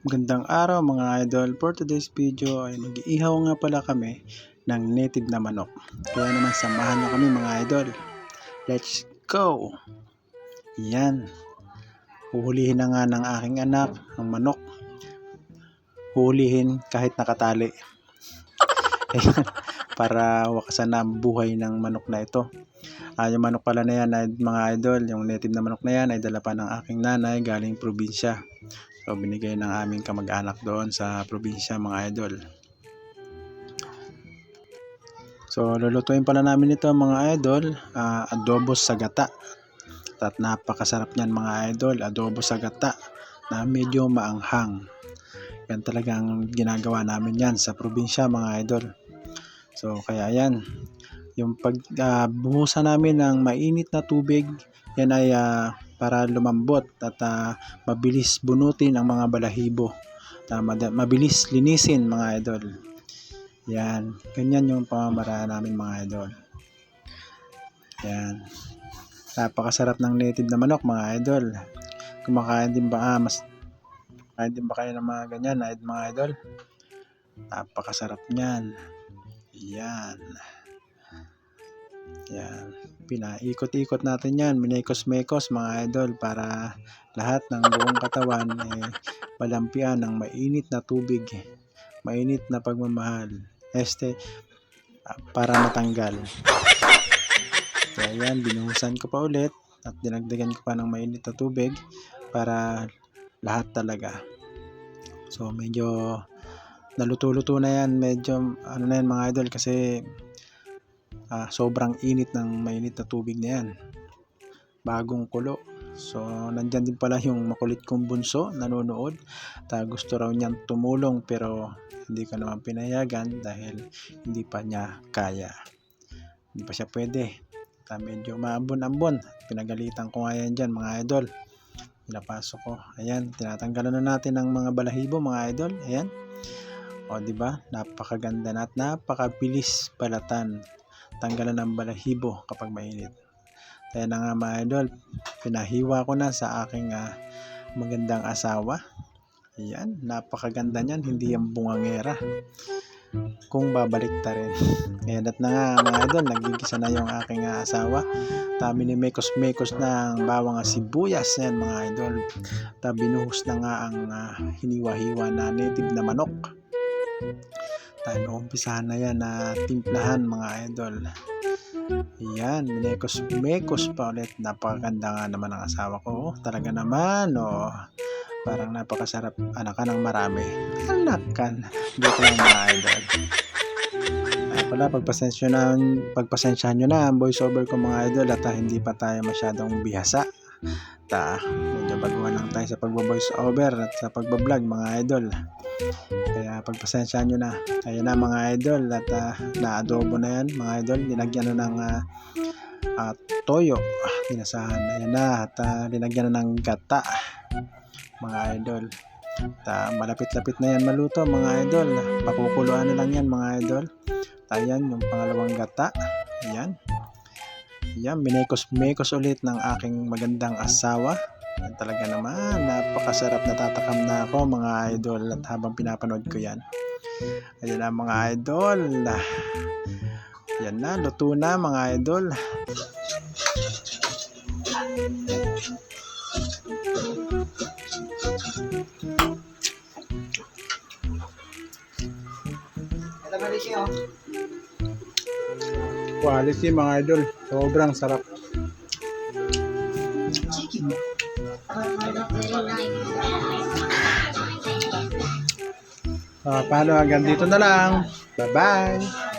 Magandang araw mga idol. For today's video ay mag-iihaw nga pala kami ng native na manok. Kaya naman samahan nyo kami mga idol. Let's go! Yan. Huhulihin na nga ng aking anak ang manok. Huhulihin kahit nakatali. Ayan. Para wakasan na ang buhay ng manok na ito. Yung manok pala na yan ay mga idol, yung native na manok na yan ay dala pa ng aking nanay galing probinsya. So binigay ng aming kamag-anak doon sa probinsya mga idol. So lulutuin pala namin ito mga idol, adobo sa gata. At napakasarap niyan mga idol, adobo sa gata na medyo maanghang. Yan talagang ginagawa namin yan sa probinsya mga idol. So kaya yan, yung pagbuhusan namin ng mainit na tubig, yan ay para lumambot at mabilis bunutin ang mga balahibo. Mabilis linisin mga idol. Yan, ganyan yung pamamaraan namin mga idol. Yan. Napakasarap ng native na manok mga idol. Kumakain din ba kain din ba kayo ng mga ganyan mga idol? Napakasarap niyan. Yan. Yan. Pinaikot-ikot natin yan. Minekos-mekos mga idol para lahat ng buong katawan malampian ng mainit na tubig. Mainit na pagmamahal. Para matanggal. Kaya yan, binuhusan ko pa ulit at dinagdagan ko pa ng mainit na tubig para lahat talaga. So medyo naluto-luto na yan. Medyo ano na yan mga idol kasi sobrang init ng mainit na tubig na yan. Bagong kulo. So nandyan din pala yung makulit kong bunso nanonood. Gusto raw niyang tumulong pero hindi ko naman pinayagan dahil hindi pa niya kaya. Hindi pa siya pwede. Medyo maambon-ambon. Pinagalitan ko nga yan dyan mga idol. Pinapasok ko. Ayan, tinatanggalan na natin ng mga balahibo mga idol. Ayan. O diba? Napakaganda na at napakabilis balatan. Tanggalan ng balahibo kapag mainit. Kaya na nga mga idol, pinahiwa ko na sa aking magandang asawa. Ayan, napakaganda niyan, hindi yung bungangera. Kung babalik ta rin. Ayan, at na nga mga idol, nagigisa na yung aking asawa. Minimekos-mekos na ang bawang sibuyas. Ayan mga idol. Binuhos na nga ang hiniwa-hiwa na native na manok. Umpisahan na yan na timplahan mga idol. Yan, minekos-mekos pa ulit. Napakaganda nga naman ang asawa ko. Talaga naman, parang napakasarap. Anak ka ng marami. Anak ka. Dito lang mga idol. Pagpasensyahan nyo na ang voice over ko mga idol at hindi pa tayo masyadong bihasa. Medyo baguhan lang tayo sa pagbo-voice over at sa pagbablog mga idol. Kaya pagpasensyahan nyo na. Ayan na mga idol at na-adobo na yan mga idol. Linagyan na ng toyo. Dinasahan. Ayan na at linagyan na ng gata mga idol. Malapit-lapit na yan maluto mga idol. Pakukuluan na lang yan mga idol. Ayan yung pangalawang gata. Ayan. Ayan, minekos-mekos ulit ng aking magandang asawa. Yan talaga naman, napakasarap, natatakam na ako mga idol at habang pinapanood ko yan. Ayan na mga idol. Yan na, luto na mga idol. Quality mga idol, sobrang sarap. Paano hanggang dito na lang. Bye bye.